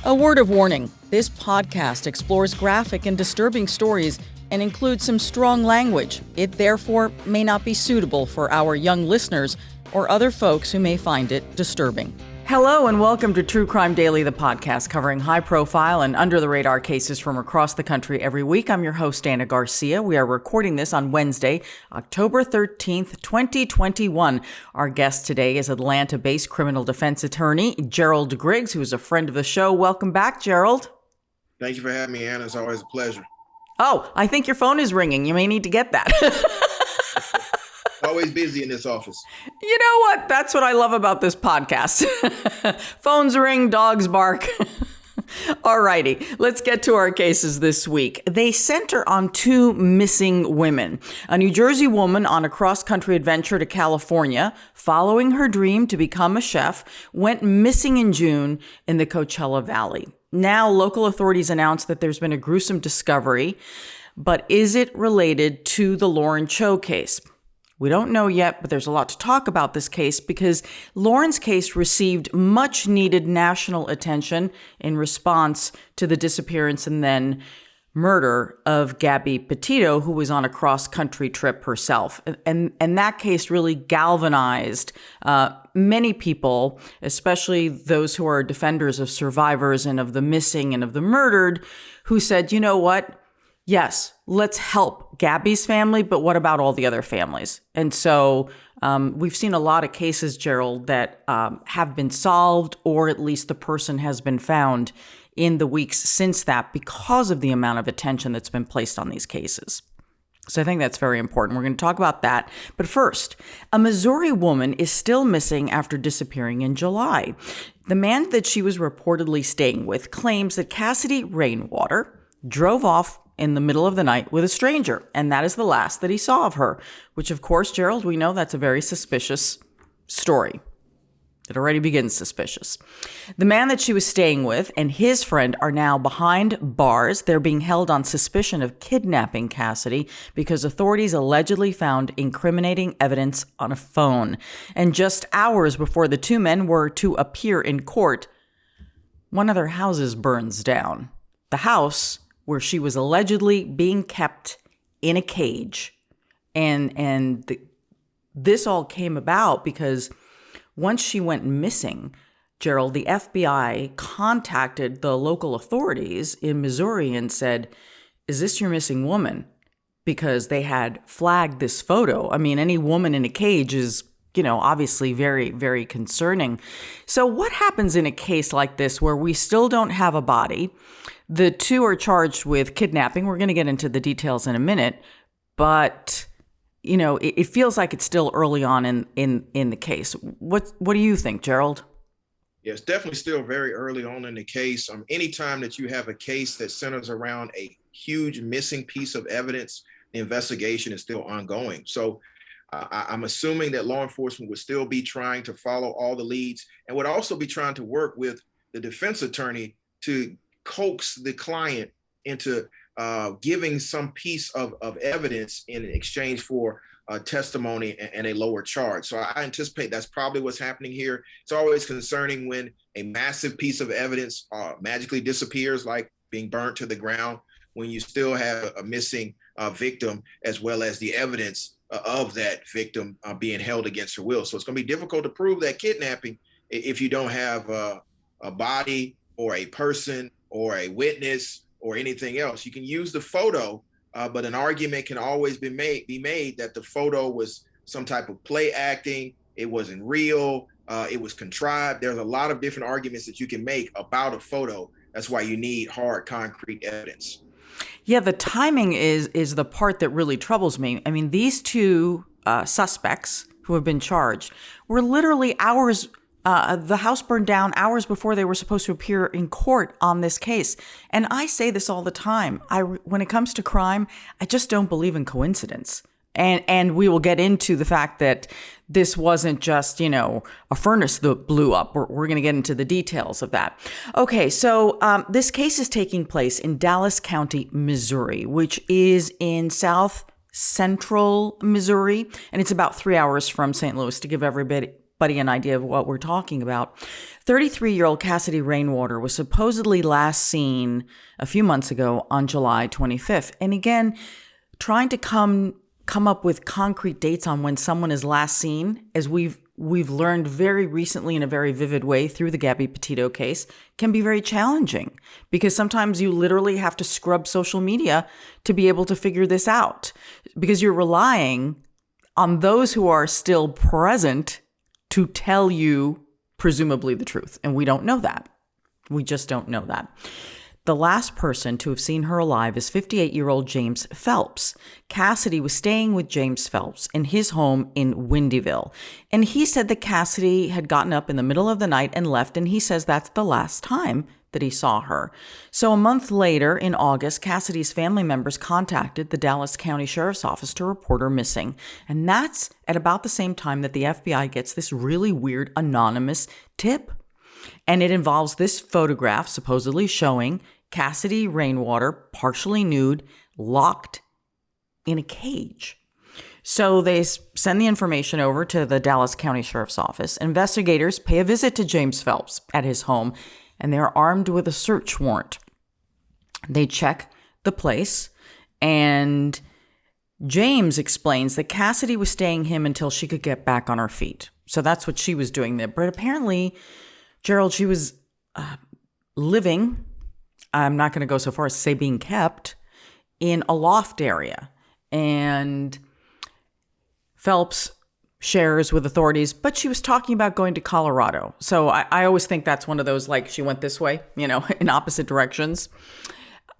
A word of warning, this podcast explores graphic and disturbing stories and includes some strong language. It therefore may not be suitable for our young listeners or other folks who may find it disturbing. Hello and welcome to True Crime Daily, the podcast covering high-profile and under-the-radar cases from across the country every week. I'm your host, Ana Garcia. We are recording this on Wednesday, October 13th, 2021. Our guest today is Atlanta-based criminal defense attorney Gerald Griggs, who is a friend of the show. Welcome back, Gerald. Thank you for having me, Ana. It's always a pleasure. Oh, I think your phone is ringing. You may need to get that. Always busy in this office. You know what? That's what I love about this podcast. Phones ring, dogs bark. All righty, let's get to our cases this week. They center on two missing women. A New Jersey woman on a cross-country adventure to California, following her dream to become a chef, went missing in June in the Coachella Valley. Now, local authorities announced that there's been a gruesome discovery, but is it related to the Lauren Cho case? We don't know yet, but there's a lot to talk about this case because Lauren's case received much needed national attention in response to the disappearance and then murder of Gabby Petito, who was on a cross-country trip herself. And that case really galvanized many people, especially those who are defenders of survivors and of the missing and of the murdered, who said, you know what? Yes, let's help Gabby's family, but what about all the other families? And so we've seen a lot of cases, Gerald, that have been solved, or at least the person has been found in the weeks since that because of the amount of attention that's been placed on these cases. So I think that's very important. We're going to talk about that. But first, a Missouri woman is still missing after disappearing in July. The man that she was reportedly staying with claims that Cassidy Rainwater drove off in the middle of the night with a stranger, and that is the last that he saw of her, which, of course, Gerald, we know that's a very suspicious story. It already begins suspicious. The man that she was staying with and his friend are now behind bars. They're being held on suspicion of kidnapping Cassidy because authorities allegedly found incriminating evidence on a phone. And just hours before the two men were to appear in court, one of their houses burns down. The house where she was allegedly being kept in a cage. And this all came about because once she went missing, Gerald, the FBI contacted the local authorities in Missouri and said, is this your missing woman? Because they had flagged this photo. I mean, any woman in a cage is, obviously very, very concerning. So what happens in a case like this where we still don't have a body? The two are charged with kidnapping. We're going to get into the details in a minute, but it feels like it's still early on in the case. What do you think, Gerald? Yeah, it's definitely still very early on in the case. Anytime that you have a case that centers around a huge missing piece of evidence, the investigation is still ongoing. So I'm assuming that law enforcement would still be trying to follow all the leads and would also be trying to work with the defense attorney to coax the client into giving some piece of evidence in exchange for testimony and a lower charge. So I anticipate that's probably what's happening here. It's always concerning when a massive piece of evidence magically disappears, like being burnt to the ground, when you still have a missing victim, as well as the evidence of that victim being held against her will. So it's going to be difficult to prove that kidnapping if you don't have a body or a person or a witness or anything else. You can use the photo, but an argument can always be made that the photo was some type of play acting. It wasn't real. It was contrived. There's a lot of different arguments that you can make about a photo. That's why you need hard, concrete evidence. Yeah, the timing is the part that really troubles me. I mean, these two suspects who have been charged were literally hours. The house burned down hours before they were supposed to appear in court on this case. And I say this all the time. When it comes to crime, I just don't believe in coincidence. And we will get into the fact that this wasn't just, a furnace that blew up. We're going to get into the details of that. Okay, so this case is taking place in Dallas County, Missouri, which is in south central Missouri. And it's about 3 hours from St. Louis, to give everybody everybody an idea of what we're talking about. 33-year-old Cassidy Rainwater was supposedly last seen a few months ago on July 25th. And again, trying to come up with concrete dates on when someone is last seen, as we've learned very recently in a very vivid way through the Gabby Petito case, can be very challenging because sometimes you literally have to scrub social media to be able to figure this out because you're relying on those who are still present to tell you presumably the truth. And we don't know that. We just don't know that. The last person to have seen her alive is 58-year-old James Phelps. Cassidy was staying with James Phelps in his home in Windyville. And he said that Cassidy had gotten up in the middle of the night and left, and he says that's the last time that he saw her. So a month later, in August, Cassidy's family members contacted the Dallas County Sheriff's Office to report her missing. And that's at about the same time that the FBI gets this really weird anonymous tip. And it involves this photograph supposedly showing Cassidy Rainwater partially nude, locked in a cage. So they send the information over to the Dallas County Sheriff's Office. Investigators pay a visit to James Phelps at his home, and they're armed with a search warrant. They check the place, and James explains that Cassidy was staying him until she could get back on her feet. So that's what she was doing there. But apparently, Gerald, she was living, I'm not going to go so far as to say being kept, in a loft area. And Phelps shares with authorities, but she was talking about going to Colorado. So I always think that's one of those, like, she went this way, in opposite directions.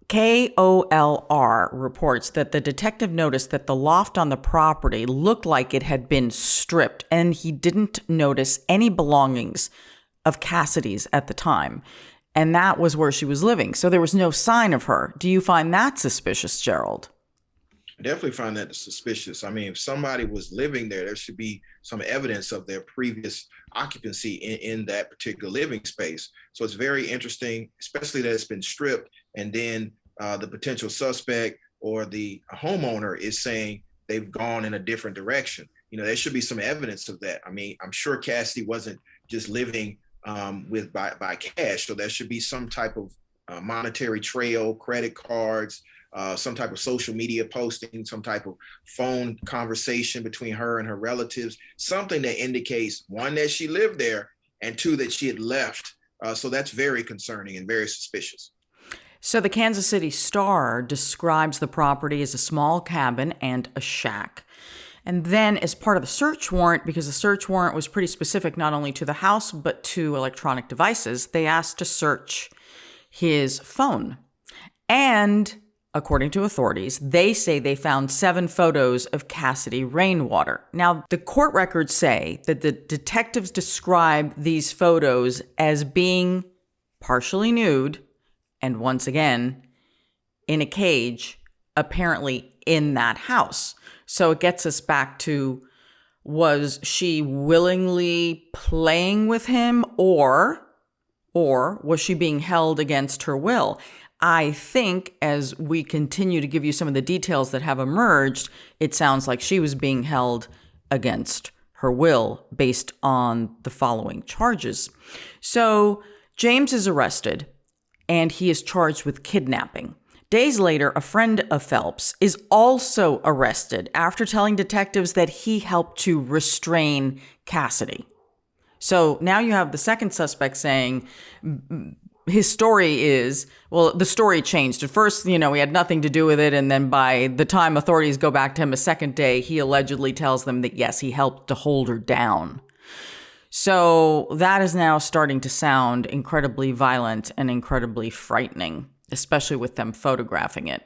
KOLR reports that the detective noticed that the loft on the property looked like it had been stripped, and he didn't notice any belongings of Cassidy's at the time. And that was where she was living. So there was no sign of her. Do you find that suspicious, Gerald? I definitely find that suspicious. I mean, if somebody was living there, there should be some evidence of their previous occupancy in that particular living space. So it's very interesting, especially that it's been stripped. And then the potential suspect or the homeowner is saying they've gone in a different direction. There should be some evidence of that. I mean, I'm sure Cassidy wasn't just living by cash. So there should be some type of monetary trail, credit cards, some type of social media posting, some type of phone conversation between her and her relatives, something that indicates, one, that she lived there, and two, that she had left. So that's very concerning and very suspicious. So the Kansas City Star describes the property as a small cabin and a shack. And then as part of the search warrant, because the search warrant was pretty specific not only to the house, but to electronic devices, they asked to search his phone. And according to authorities, they say they found 7 photos of Cassidy Rainwater. Now, the court records say that the detectives describe these photos as being partially nude, and once again, in a cage, apparently in that house. So it gets us back to, was she willingly playing with him or was she being held against her will? I think as we continue to give you some of the details that have emerged, it sounds like she was being held against her will based on the following charges. So James is arrested and he is charged with kidnapping. Days later, a friend of Phelps is also arrested after telling detectives that he helped to restrain Cassidy. So now you have the second suspect saying his story is, well, the story changed. At first, he had nothing to do with it. And then by the time authorities go back to him a second day, he allegedly tells them that, yes, he helped to hold her down. So that is now starting to sound incredibly violent and incredibly frightening, especially with them photographing it.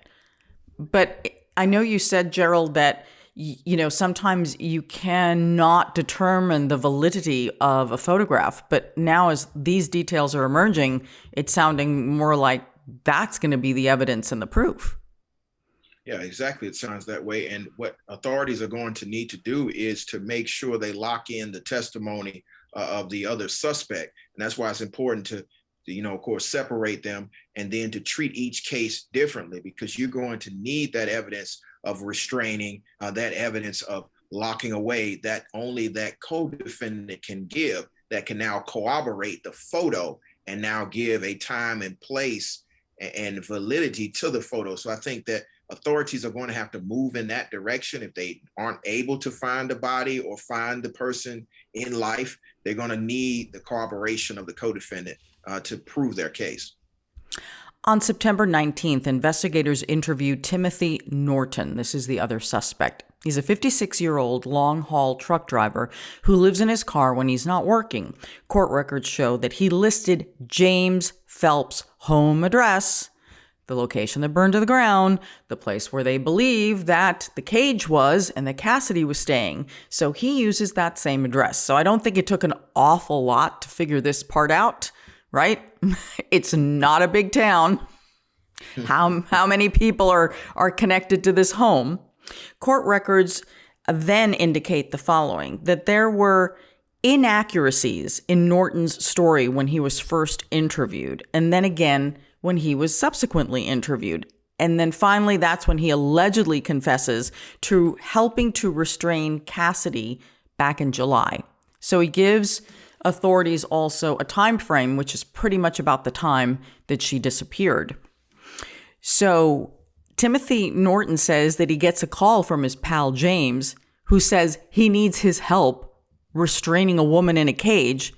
But I know you said, Gerald, that sometimes you cannot determine the validity of a photograph. But now as these details are emerging, it's sounding more like that's going to be the evidence and the proof. Yeah, exactly. It sounds that way. And what authorities are going to need to do is to make sure they lock in the testimony of the other suspect. And that's why it's important to of course, separate them and then to treat each case differently, because you're going to need that evidence of restraining, that evidence of locking away that only that co-defendant can give, that can now corroborate the photo and now give a time and place and validity to the photo. So I think that authorities are going to have to move in that direction. If they aren't able to find the body or find the person in life, they're going to need the corroboration of the co-defendant to prove their case. On September 19th, investigators interviewed Timothy Norton. This is the other suspect. He's a 56-year-old long-haul truck driver who lives in his car when he's not working. Court records show that he listed James Phelps' home address, the location that burned to the ground, the place where they believe that the cage was and that Cassidy was staying. So he uses that same address. So I don't think it took an awful lot to figure this part out, right? It's not a big town. How many people are connected to this home? Court records then indicate the following, that there were inaccuracies in Norton's story when he was first interviewed, and then again when he was subsequently interviewed. And then finally, that's when he allegedly confesses to helping to restrain Cassidy back in July. So he gives authorities also a time frame, which is pretty much about the time that she disappeared. So Timothy Norton says that he gets a call from his pal James, who says he needs his help restraining a woman in a cage.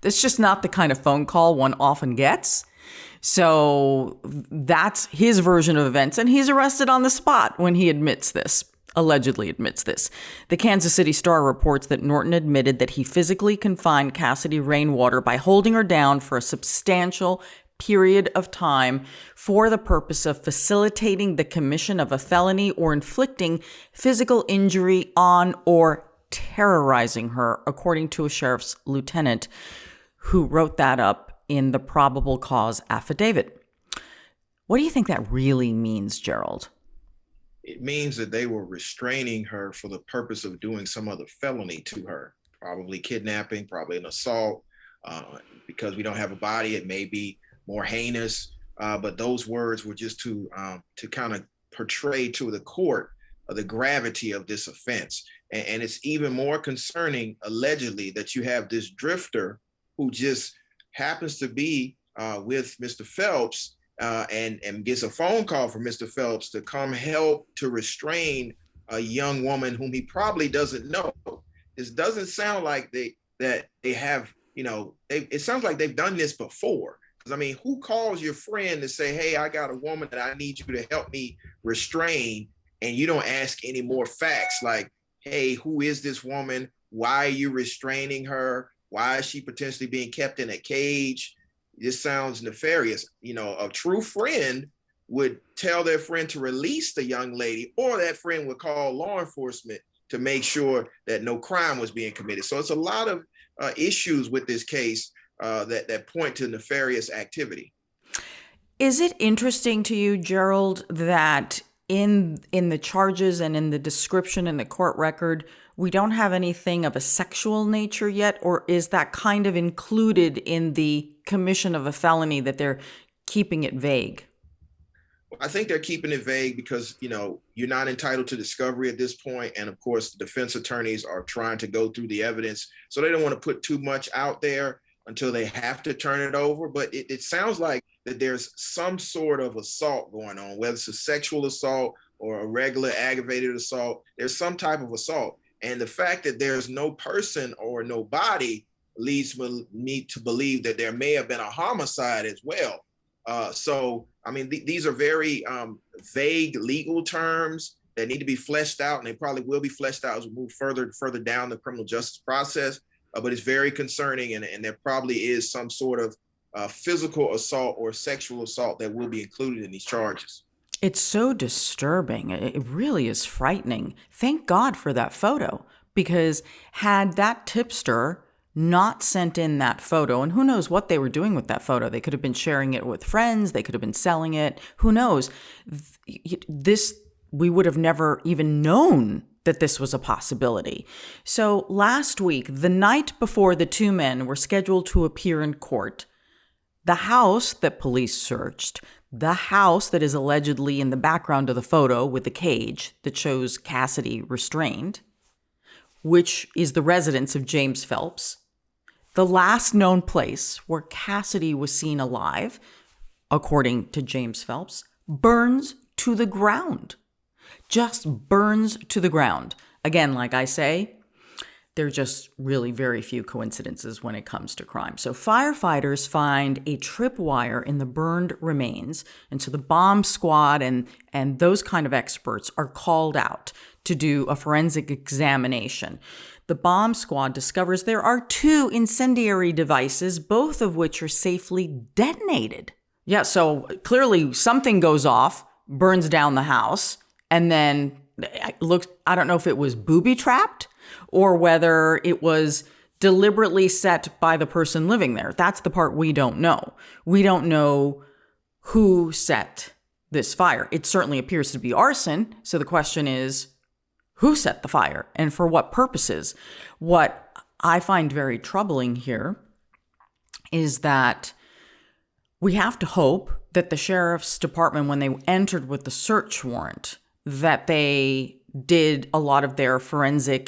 That's just not the kind of phone call one often gets. So that's his version of events, and he's arrested on the spot when he allegedly admits this. The Kansas City Star reports that Norton admitted that he physically confined Cassidy Rainwater by holding her down for a substantial period of time for the purpose of facilitating the commission of a felony or inflicting physical injury on or terrorizing her, according to a sheriff's lieutenant who wrote that up in the probable cause affidavit. What do you think that really means, Gerald? It means that they were restraining her for the purpose of doing some other felony to her, probably kidnapping, probably an assault. Because we don't have a body, it may be more heinous. But those words were just to kind of portray to the court the gravity of this offense. And it's even more concerning, allegedly, that you have this drifter who just happens to be with Mr. Phelps and gets a phone call from Mr. Phelps to come help to restrain a young woman whom he probably doesn't know. This doesn't sound like they have, it sounds like they've done this before. I mean, who calls your friend to say, hey, I got a woman that I need you to help me restrain, and you don't ask any more facts like, hey, who is this woman? Why are you restraining her? Why is she potentially being kept in a cage? This sounds nefarious. A true friend would tell their friend to release the young lady, or that friend would call law enforcement to make sure that no crime was being committed. So it's a lot of issues with this case that point to nefarious activity. Is it interesting to you, Gerald, that in the charges and in the description in the court record, we don't have anything of a sexual nature yet? Or is that kind of included in the commission of a felony, that they're keeping it vague? I think they're keeping it vague because, you're not entitled to discovery at this point. And of course, the defense attorneys are trying to go through the evidence. So they don't want to put too much out there until they have to turn it over. But it sounds like that there's some sort of assault going on, whether it's a sexual assault or a regular aggravated assault. There's some type of assault. And the fact that there's no person or no body leads me to believe that there may have been a homicide as well. These are very vague legal terms that need to be fleshed out, and they probably will be fleshed out as we move further down the criminal justice process. But it's very concerning, and there probably is some sort of physical assault or sexual assault that will be included in these charges. It's so disturbing. It really is frightening. Thank God for that photo, because had that tipster not sent in that photo, and who knows what they were doing with that photo. They could have been sharing it with friends. They could have been selling it. Who knows? We would have never even known that this was a possibility. So last week, the night before the two men were scheduled to appear in court, the house that police searched, the house that is allegedly in the background of the photo with the cage that shows Cassidy restrained, which is the residence of James Phelps, the last known place where Cassidy was seen alive, according to James Phelps, burns to the ground. Just burns to the ground. Again, like I say, there are just really very few coincidences when it comes to crime. So firefighters find a tripwire in the burned remains. And so the bomb squad and those kind of experts are called out to do a forensic examination. The bomb squad discovers there are 2 incendiary devices, both of which are safely detonated. Yeah, so clearly something goes off, burns down the house, and then I don't know if it was booby-trapped or whether it was deliberately set by the person living there. That's the part we don't know. We don't know who set this fire. It certainly appears to be arson. So the question is, who set the fire and for what purposes? What I find very troubling here is that we have to hope that the sheriff's department, when they entered with the search warrant, that they did a lot of their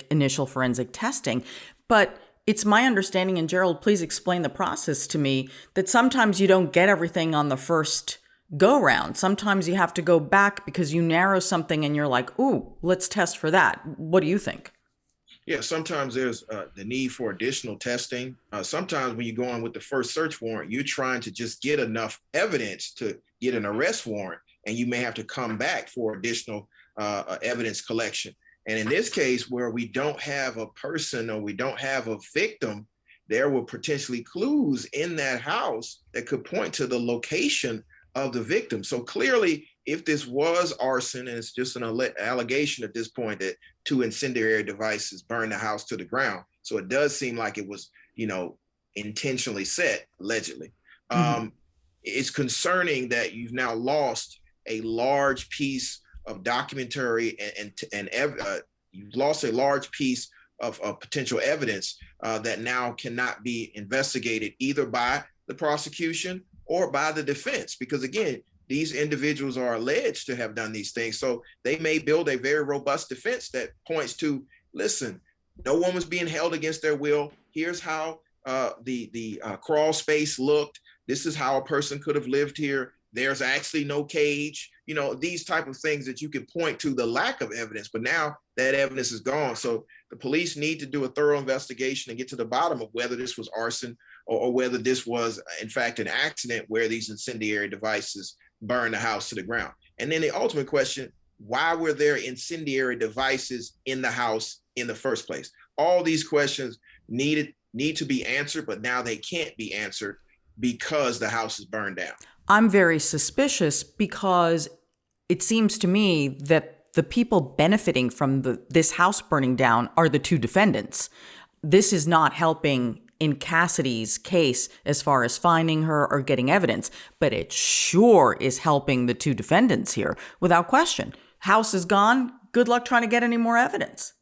initial forensic testing. But it's my understanding, and Gerald, please explain the process to me, that sometimes you don't get everything on the first go round. Sometimes you have to go back because you narrow something and you're like, ooh, let's test for that. What do you think? Yeah, sometimes there's the need for additional testing. Sometimes when you go on with the first search warrant, you're trying to just get enough evidence to get an arrest warrant, and you may have to come back for additional evidence collection. And in this case, where we don't have a person or we don't have a victim, there were potentially clues in that house that could point to the location of the victim. So clearly, if this was arson, and it's just an allegation at this point that 2 incendiary devices burned the house to the ground. So it does seem like it was, intentionally set, allegedly. Mm-hmm. It's concerning that you've now lost a large piece of documentary and you've lost a large piece of potential evidence that now cannot be investigated either by the prosecution or by the defense, because again, these individuals are alleged to have done these things. So they may build a very robust defense that points to, listen, no one was being held against their will. Here's how the crawl space looked. This is how a person could have lived here. There's actually no cage, these type of things that you can point to the lack of evidence, but now that evidence is gone. So the police need to do a thorough investigation and get to the bottom of whether this was arson or whether this was, in fact, an accident where these incendiary devices burned the house to the ground. And then the ultimate question, why were there incendiary devices in the house in the first place? All these questions need to be answered, but now they can't be answered because the house is burned down. I'm very suspicious because it seems to me that the people benefiting from this house burning down are the 2 defendants. This is not helping in Cassidy's case as far as finding her or getting evidence, but it sure is helping the 2 defendants here, without question. House is gone. Good luck trying to get any more evidence.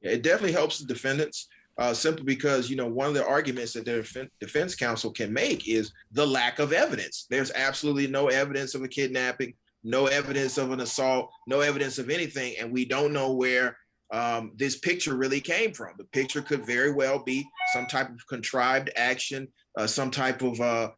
It definitely helps the defendants. Simply because, one of the arguments that the defense counsel can make is the lack of evidence. There's absolutely no evidence of a kidnapping, no evidence of an assault, no evidence of anything. And we don't know where this picture really came from. The picture could very well be some type of contrived action, some type of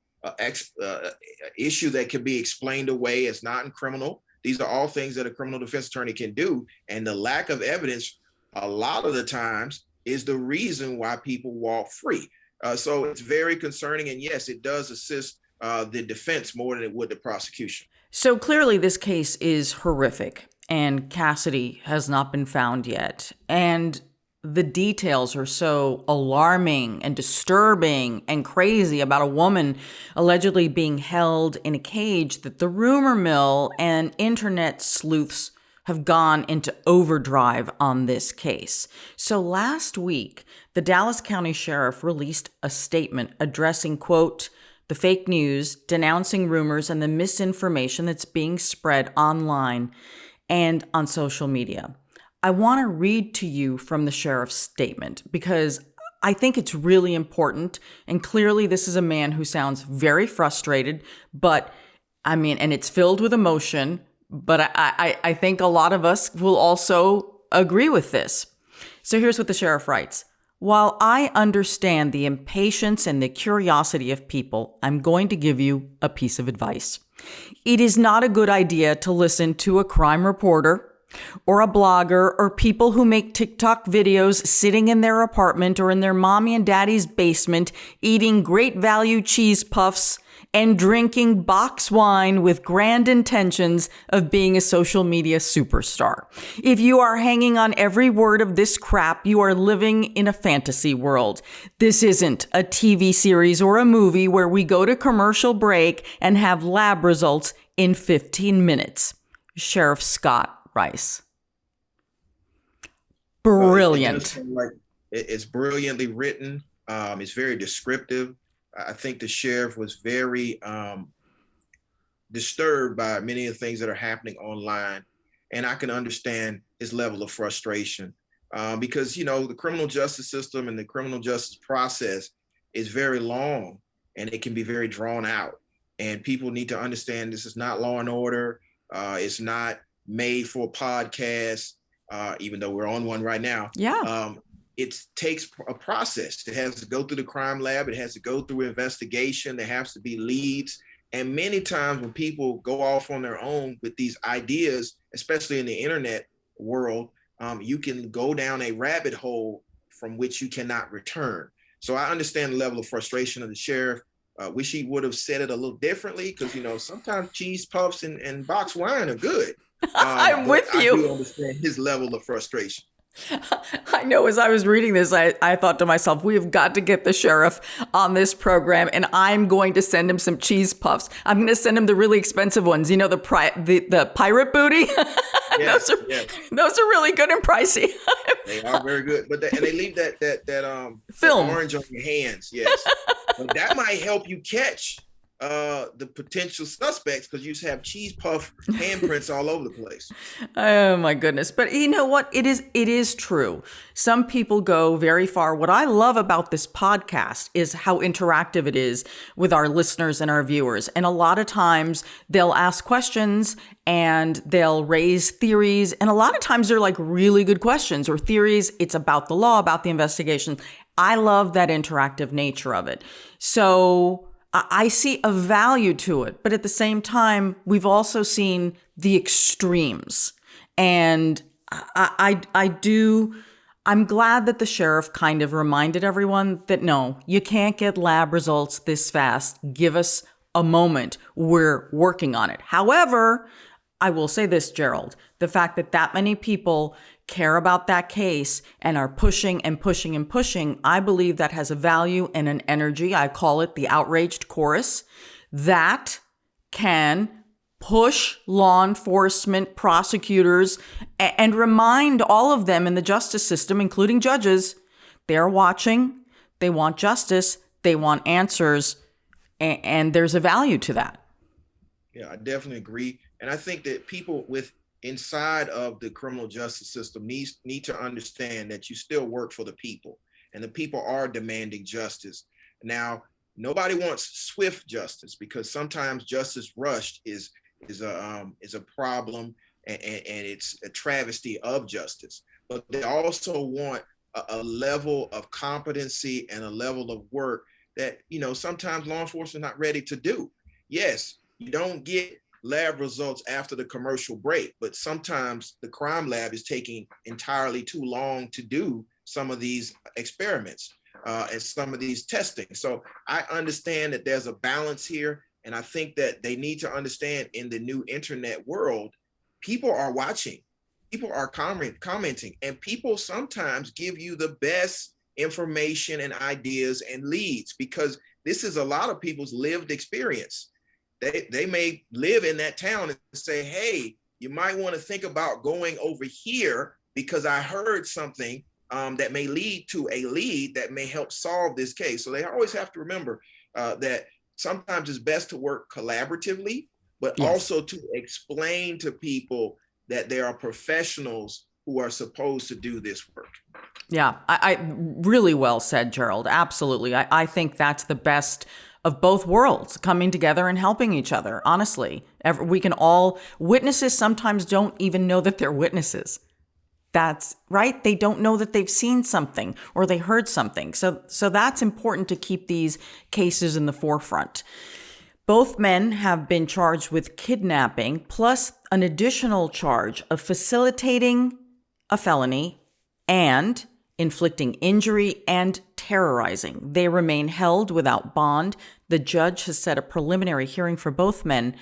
issue that could be explained away as not criminal. These are all things that a criminal defense attorney can do. And the lack of evidence, a lot of the times, is the reason why people walk free. So it's very concerning. And yes, it does assist the defense more than it would the prosecution. So clearly this case is horrific and Cassidy has not been found yet. And the details are so alarming and disturbing and crazy about a woman allegedly being held in a cage that the rumor mill and internet sleuths have gone into overdrive on this case. So last week, the Dallas County Sheriff released a statement addressing, quote, the fake news, denouncing rumors, and the misinformation that's being spread online and on social media. I want to read to you from the sheriff's statement because I think it's really important. And clearly, this is a man who sounds very frustrated, but I mean, and it's filled with emotion, but I think a lot of us will also agree with this. So here's what the sheriff writes. While I understand the impatience and the curiosity of people, I'm going to give you a piece of advice. It is not a good idea to listen to a crime reporter or a blogger or people who make TikTok videos sitting in their apartment or in their mommy and daddy's basement, eating great value cheese puffs and drinking box wine with grand intentions of being a social media superstar. If you are hanging on every word of this crap, you are living in a fantasy world. This isn't a TV series or a movie where we go to commercial break and have lab results in 15 minutes. Sheriff Scott Rice. Brilliant. It's brilliantly written. It's very descriptive. I think the sheriff was very disturbed by many of the things that are happening online. And I can understand his level of frustration because, the criminal justice system and the criminal justice process is very long and it can be very drawn out. And people need to understand this is not Law and Order. It's not made for a podcast, even though we're on one right now. Yeah. It takes a process. It has to go through the crime lab. It has to go through investigation. There has to be leads. And many times when people go off on their own with these ideas, especially in the internet world, you can go down a rabbit hole from which you cannot return. So I understand the level of frustration of the sheriff. Wish he would have said it a little differently because, sometimes cheese puffs and box wine are good. I'm with you. I do understand his level of frustration. I know as I was reading this, I thought to myself, we have got to get the sheriff on this program and I'm going to send him some cheese puffs. I'm going to send him the really expensive ones. The pirate booty. Yes, those are really good and pricey. They are very good. But and they leave that film that orange on your hands. Yes. But that might help you catch the potential suspects because you just have cheese puff handprints all over the place. Oh my goodness. But you know what? It is true. Some people go very far. What I love about this podcast is how interactive it is with our listeners and our viewers. And a lot of times they'll ask questions and they'll raise theories. And a lot of times they're like really good questions or theories. It's about the law, about the investigation. I love that interactive nature of it. So I see a value to it, but at the same time, we've also seen the extremes. And I'm glad that the sheriff kind of reminded everyone that no, you can't get lab results this fast. Give us a moment. We're working on it. However, I will say this, Gerald, the fact that many people care about that case and are pushing and pushing and pushing, I believe that has a value and an energy. I call it the outraged chorus that can push law enforcement, prosecutors, and remind all of them in the justice system, including judges, they're watching, they want justice, they want answers, and there's a value to that. Yeah, I definitely agree. And I think that people inside of the criminal justice system need to understand that you still work for the people and the people are demanding justice. Now, nobody wants swift justice because sometimes justice rushed is a problem and it's a travesty of justice. But they also want a level of competency and a level of work that, sometimes law enforcement is not ready to do. Yes, you don't get lab results after the commercial break, but sometimes the crime lab is taking entirely too long to do some of these experiments and some of these testing. So I understand that there's a balance here. And I think that they need to understand in the new internet world, people are watching, people are commenting, and people sometimes give you the best information and ideas and leads because this is a lot of people's lived experience. They may live in that town and say, hey, you might want to think about going over here because I heard something that may lead to a lead that may help solve this case. So they always have to remember that sometimes it's best to work collaboratively, but also to explain to people that there are professionals who are supposed to do this work. Yeah, I really well said, Gerald. Absolutely. I think that's the best of both worlds coming together and helping each other. Honestly, we can all, witnesses sometimes don't even know that they're witnesses. That's right. They don't know that they've seen something or they heard something. So that's important to keep these cases in the forefront. Both men have been charged with kidnapping, plus an additional charge of facilitating a felony and inflicting injury and terrorizing. They remain held without bond. The judge has set a preliminary hearing for both men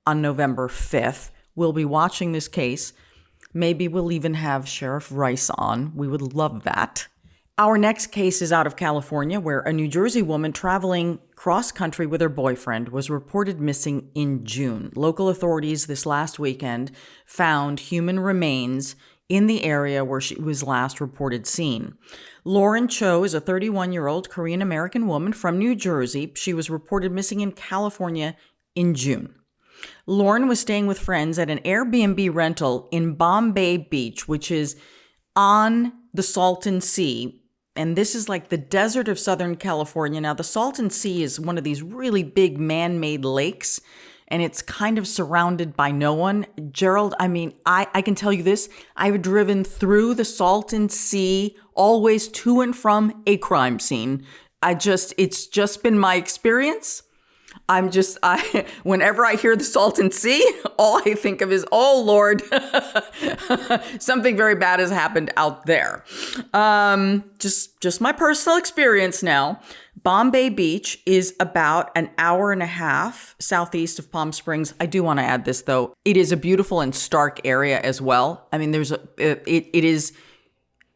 on November 5th. We'll be watching this case. Maybe we'll even have Sheriff Rice on. We would love that. Our next case is out of California, where a New Jersey woman traveling cross-country with her boyfriend was reported missing in June. Local authorities this last weekend found human remains in the area where she was last reported seen. Lauren Cho is a 31-year-old Korean-American woman from New Jersey. She was reported missing in California in June. Lauren was staying with friends at an Airbnb rental in Bombay Beach, which is on the Salton Sea. And this is like the desert of Southern California. Now, the Salton Sea is one of these really big man-made lakes, and it's kind of surrounded by no one. Gerald, I can tell you this. I've driven through the Salton Sea, always to and from a crime scene. It's just been my experience. Whenever I hear the Salton Sea, all I think of is, oh Lord, something very bad has happened out there. Just my personal experience now. Bombay Beach is about an hour and a half southeast of Palm Springs. I do want to add this though. It is a beautiful and stark area as well. I mean, it is.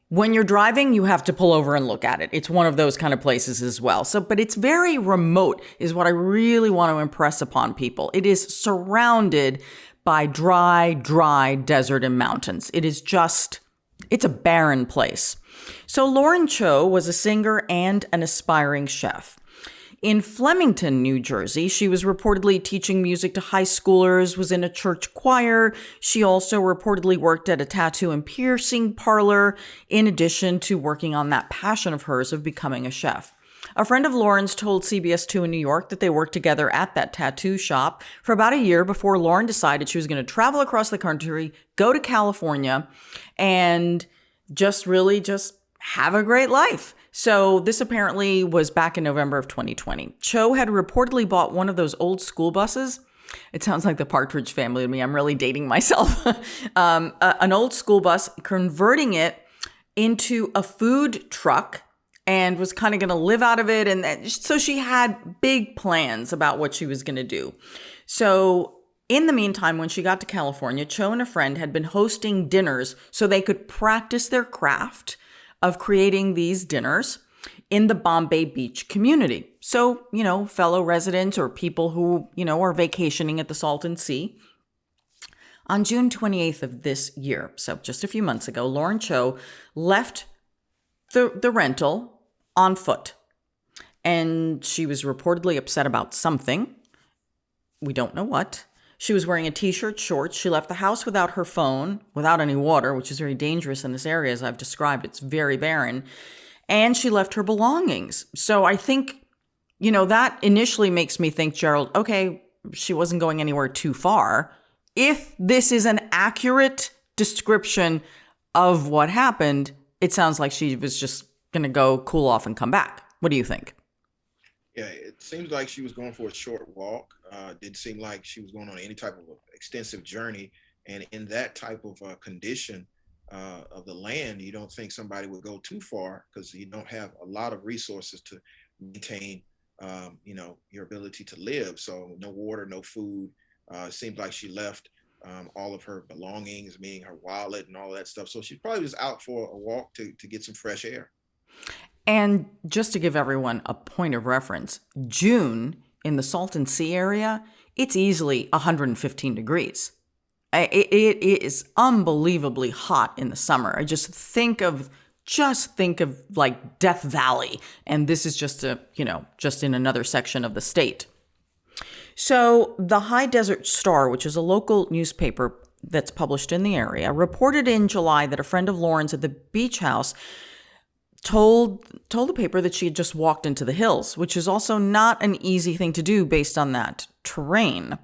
When you're driving, you have to pull over and look at it. It's one of those kind of places as well. But it's very remote is what I really want to impress upon people. It is surrounded by dry desert and mountains. It's a barren place. So Lauren Cho was a singer and an aspiring chef. In Flemington, New Jersey, she was reportedly teaching music to high schoolers, was in a church choir. She also reportedly worked at a tattoo and piercing parlor, in addition to working on that passion of hers of becoming a chef. A friend of Lauren's told CBS 2 in New York that they worked together at that tattoo shop for about a year before Lauren decided she was going to travel across the country, go to California, and just have a great life. So this apparently was back in November of 2020. Cho had reportedly bought one of those old school buses. It sounds like the Partridge Family to me. I'm really dating myself. An old school bus, converting it into a food truck, and was kind of going to live out of it. And so she had big plans about what she was going to do. So in the meantime, when she got to California, Cho and a friend had been hosting dinners so they could practice their craft of creating these dinners in the Bombay Beach community. So, fellow residents or people who, are vacationing at the Salton Sea. On June 28th of this year, so just a few months ago, Lauren Cho left the rental on foot. And she was reportedly upset about something. We don't know what. She was wearing a t-shirt, shorts. She left the house without her phone, without any water, which is very dangerous in this area, as I've described. It's very barren. And she left her belongings. So I think, that initially makes me think, Gerald, okay, she wasn't going anywhere too far. If this is an accurate description of what happened, it sounds like she was just going to go cool off and come back. What do you think? Yeah, it seems like she was going for a short walk. Didn't seem like she was going on any type of extensive journey. And in that type of condition of the land, you don't think somebody would go too far because you don't have a lot of resources to maintain, your ability to live. So no water, no food. Seems like she left all of her belongings, meaning her wallet and all that stuff. So she probably was out for a walk to get some fresh air. And just to give everyone a point of reference, June in the Salton Sea area, it's easily 115 degrees. It is unbelievably hot in the summer. I just think of like Death Valley. And this is just in another section of the state. So the High Desert Star, which is a local newspaper that's published in the area, reported in July that a friend of Lauren's at the beach house told the paper that she had just walked into the hills, which is also not an easy thing to do based on that terrain.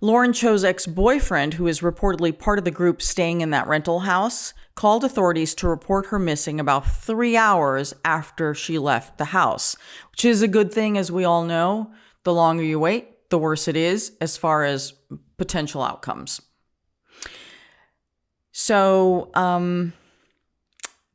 Lauren Cho's ex-boyfriend, who is reportedly part of the group staying in that rental house, called authorities to report her missing about 3 hours after she left the house, which is a good thing, as we all know. The longer you wait, the worse it is as far as potential outcomes. So,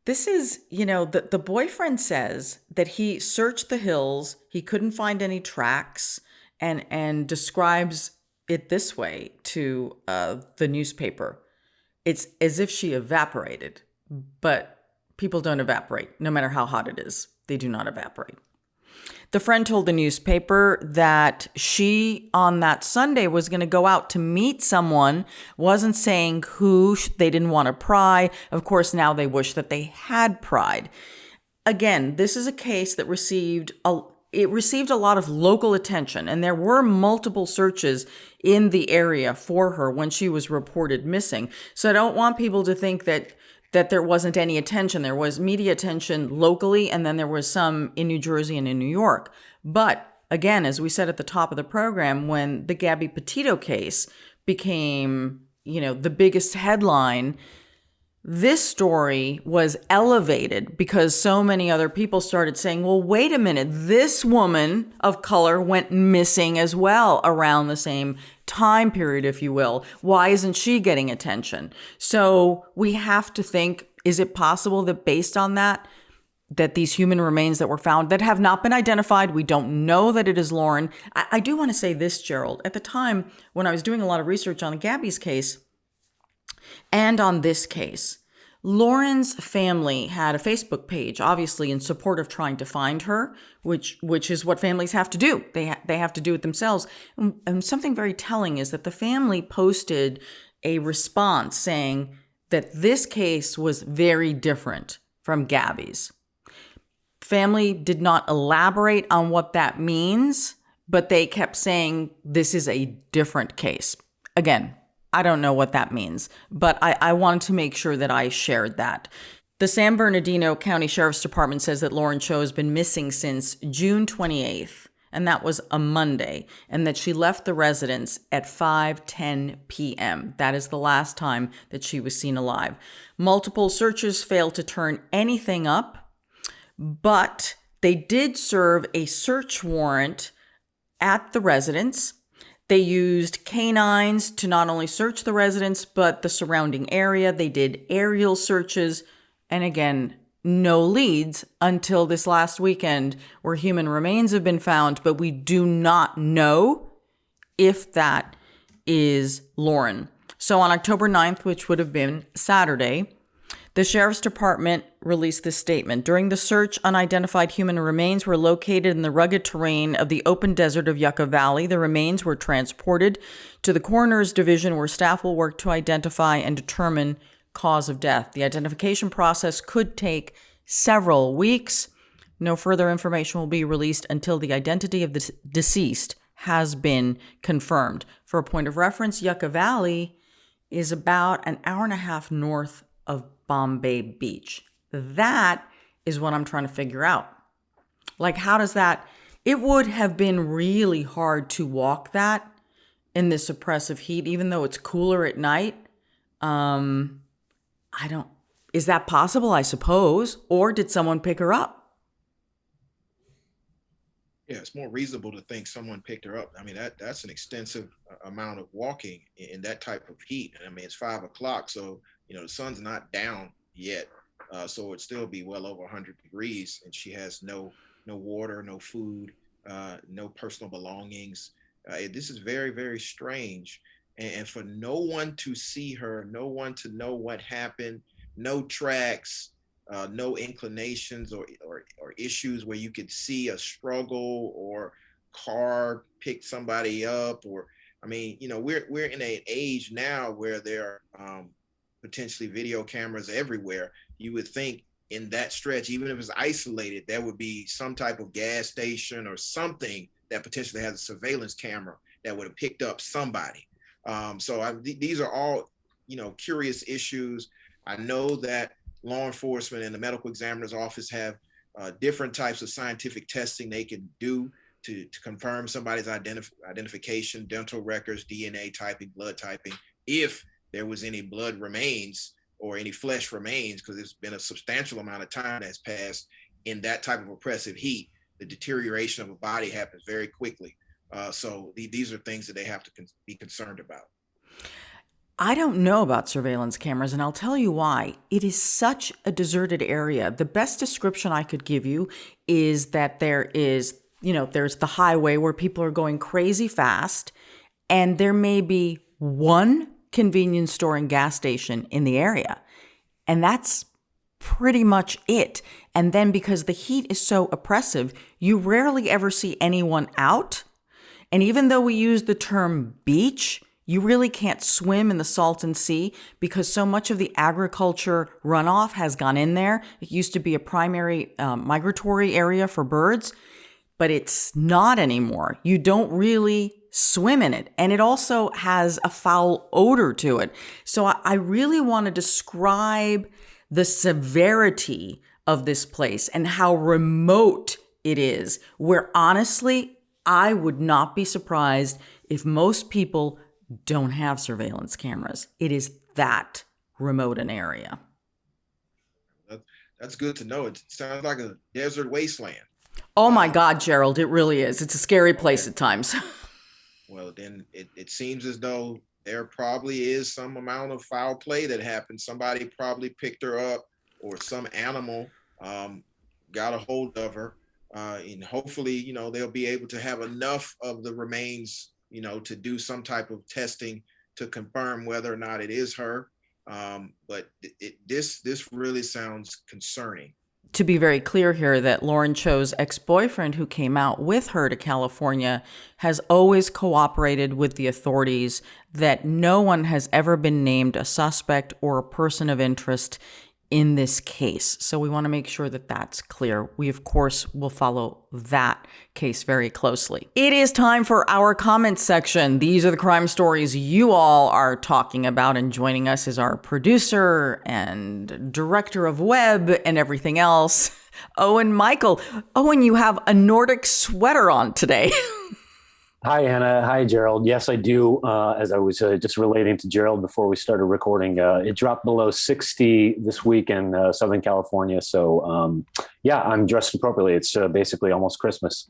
this is, the boyfriend says that he searched the hills, he couldn't find any tracks, and describes it this way to the newspaper. It's as if she evaporated, but people don't evaporate, no matter how hot it is. They do not evaporate. The friend told the newspaper that she, on that Sunday, was going to go out to meet someone, wasn't saying who, they didn't want to pry. Of course, now they wish that they had pried. Again, this is a case that received a lot of local attention, and there were multiple searches in the area for her when she was reported missing. So I don't want people to think that there wasn't any attention. There was media attention locally, and then there was some in New Jersey and in New York. But again, as we said at the top of the program, when the Gabby Petito case became, the biggest headline, this story was elevated because so many other people started saying, well, wait a minute, this woman of color went missing as well around the same time period, if you will. Why isn't she getting attention? So we have to think, is it possible that based on that these human remains that were found that have not been identified, we don't know that it is Lauren. I do want to say this, Gerald. At the time when I was doing a lot of research on Gabby's case, and on this case, Lauren's family had a Facebook page, obviously in support of trying to find her, which is what families have to do. They have to do it themselves. And something very telling is that the family posted a response saying that this case was very different from Gabby's. Family did not elaborate on what that means, but they kept saying this is a different case. Again, I don't know what that means, but I wanted to make sure that I shared that. The San Bernardino County Sheriff's Department says that Lauren Cho has been missing since June 28th, and that was a Monday, and that she left the residence at 5:10 p.m. That is the last time that she was seen alive. Multiple searches failed to turn anything up, but they did serve a search warrant at the residence. They used canines to not only search the residence, but the surrounding area. They did aerial searches. And again, no leads until this last weekend where human remains have been found, but we do not know if that is Lauren. So on October 9th, which would have been Saturday, the Sheriff's Department released this statement. During the search, unidentified human remains were located in the rugged terrain of the open desert of Yucca Valley. The remains were transported to the coroner's division where staff will work to identify and determine cause of death. The identification process could take several weeks. No further information will be released until the identity of the deceased has been confirmed. For a point of reference, Yucca Valley is about an hour and a half north of Bombay Beach. That is what I'm trying to figure out. Like, how does that, it would have been really hard to walk that in this oppressive heat, even though it's cooler at night. Is that possible? I suppose. Or did someone pick her up? Yeah, it's more reasonable to think someone picked her up. I mean, that's an extensive amount of walking in that type of heat. I mean, it's 5 o'clock, so the sun's not down yet, so it'd still be well over 100 degrees, and she has no water, no food, no personal belongings. This is very, very strange, and for no one to see her, no one to know what happened, no tracks, no inclinations or issues where you could see a struggle or car pick somebody up, or we're in an age now where there are potentially video cameras everywhere. You would think in that stretch, even if it's isolated, there would be some type of gas station or something that potentially has a surveillance camera that would have picked up somebody. These are all, curious issues. I know that law enforcement and the medical examiner's office have different types of scientific testing they can do to confirm somebody's identification, dental records, DNA typing, blood typing, if there was any blood remains or any flesh remains, because it's been a substantial amount of time that's passed in that type of oppressive heat. The deterioration of a body happens very quickly. So these are things that they have to be concerned about. I don't know about surveillance cameras, and I'll tell you why. It is such a deserted area. The best description I could give you is that there's the highway where people are going crazy fast, and there may be one convenience store and gas station in the area. And that's pretty much it. And then because the heat is so oppressive, you rarely ever see anyone out. And even though we use the term beach, you really can't swim in the Salton Sea because so much of the agriculture runoff has gone in there. It used to be a primary migratory area for birds, but it's not anymore. You don't really swim in it. And it also has a foul odor to it. So I really want to describe the severity of this place and how remote it is, where honestly, I would not be surprised if most people don't have surveillance cameras. It is that remote an area. That's good to know. It sounds like a desert wasteland. Oh my God, Gerald, it really is. It's a scary place at times. Well, then it seems as though there probably is some amount of foul play that happened. Somebody probably picked her up, or some animal got a hold of her. And hopefully, they'll be able to have enough of the remains, to do some type of testing to confirm whether or not it is her. But this really sounds concerning. To be very clear here, that Lauren Cho's ex-boyfriend, who came out with her to California, has always cooperated with the authorities, that no one has ever been named a suspect or a person of interest in this case. So we want to make sure that that's clear. We, of course, will follow that case very closely. It is time for our comment section. These are the crime stories you all are talking about, and joining us is our producer and director of web and everything else, Owen Michael. Owen, you have a Nordic sweater on today. Hi, Anna. Hi, Gerald. Yes, I do. As I was just relating to Gerald before we started recording, it dropped below 60 this week in Southern California. So, I'm dressed appropriately. It's basically almost Christmas.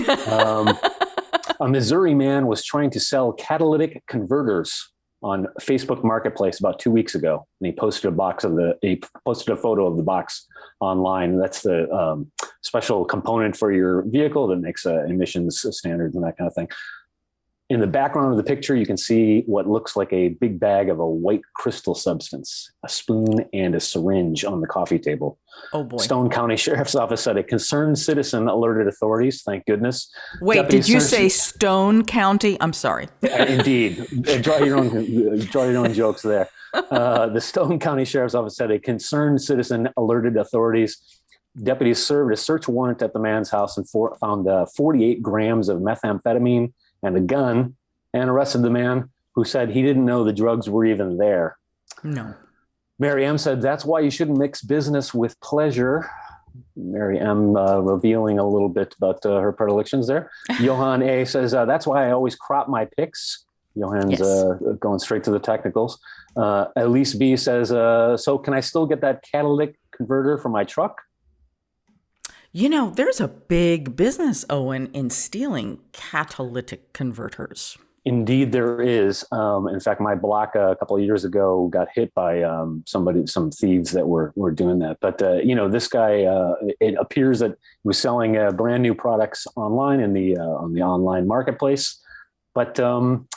A Missouri man was trying to sell catalytic converters on Facebook Marketplace about 2 weeks ago, and he posted a photo of the box online. That's the special component for your vehicle that makes emissions standards and that kind of thing. In the background of the picture, you can see what looks like a big bag of a white crystal substance, a spoon, and a syringe on the coffee table. Oh boy. Stone County Sheriff's Office said a concerned citizen alerted authorities. Thank goodness. Wait, Deputies did you say Stone County? I'm sorry. Indeed. Draw your own jokes there. The Stone County Sheriff's Office said a concerned citizen alerted authorities. Deputies served a search warrant at the man's house and found 48 grams of methamphetamine and a gun, and arrested the man, who said he didn't know the drugs were even there. No. Mary M. said, "That's why you shouldn't mix business with pleasure." Mary M. Revealing a little bit about her predilections there. Johan A. says, "That's why I always crop my pics." Johan's going straight to the technicals. Elise B. says, "So can I still get that catalytic converter for my truck?" There's a big business, Owen, in stealing catalytic converters. Indeed, there is. In fact, my block a couple of years ago got hit by some thieves that were doing that. But this guy, it appears that he was selling brand new products online on the online marketplace. But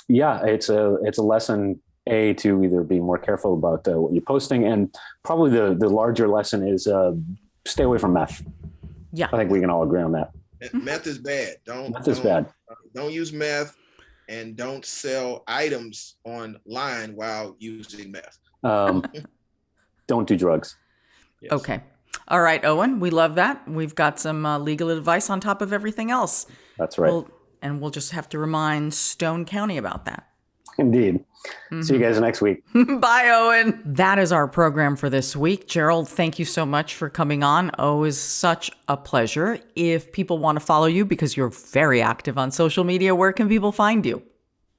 it's a lesson to either be more careful about what you're posting, and probably the larger lesson is stay away from meth. Yeah, I think we can all agree on that. Meth is bad. Meth is bad. Don't use meth, and don't sell items online while using meth. Don't do drugs. Yes. Okay. All right, Owen, we love that. We've got some legal advice on top of everything else. That's right. We'll just have to remind Stone County about that. Indeed. See you guys next week. Bye, Owen. That is our program for this week. Gerald, thank you so much for coming on. Always such a pleasure. If people want to follow you, because you're very active on social media, where can people find you?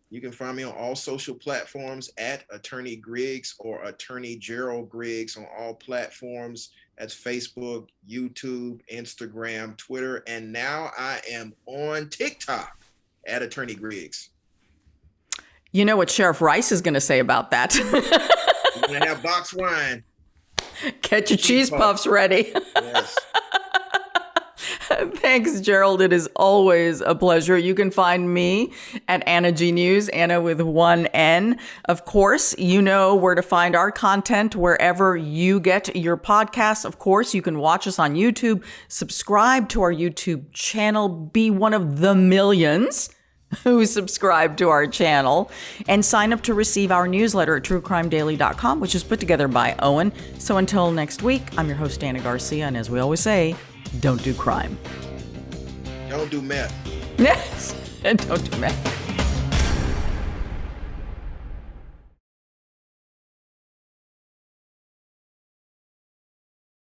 You can find me on all social platforms at Attorney Griggs or Attorney Gerald Griggs on all platforms. That's Facebook, YouTube, Instagram, Twitter, and now I am on TikTok at Attorney Griggs. You know what Sheriff Rice is going to say about that. We're going to have box wine. Get your cheese puffs ready. Yes. Thanks, Gerald. It is always a pleasure. You can find me at Ana G News, Anna with one N. Of course, you know where to find our content wherever you get your podcasts. Of course, you can watch us on YouTube, subscribe to our YouTube channel, be one of the millions who subscribe to our channel, and sign up to receive our newsletter at truecrimedaily.com, which is put together by Owen. So until next week, I'm your host, Ana Garcia, and as we always say, don't do crime. Don't do meth. Yes, and don't do meth.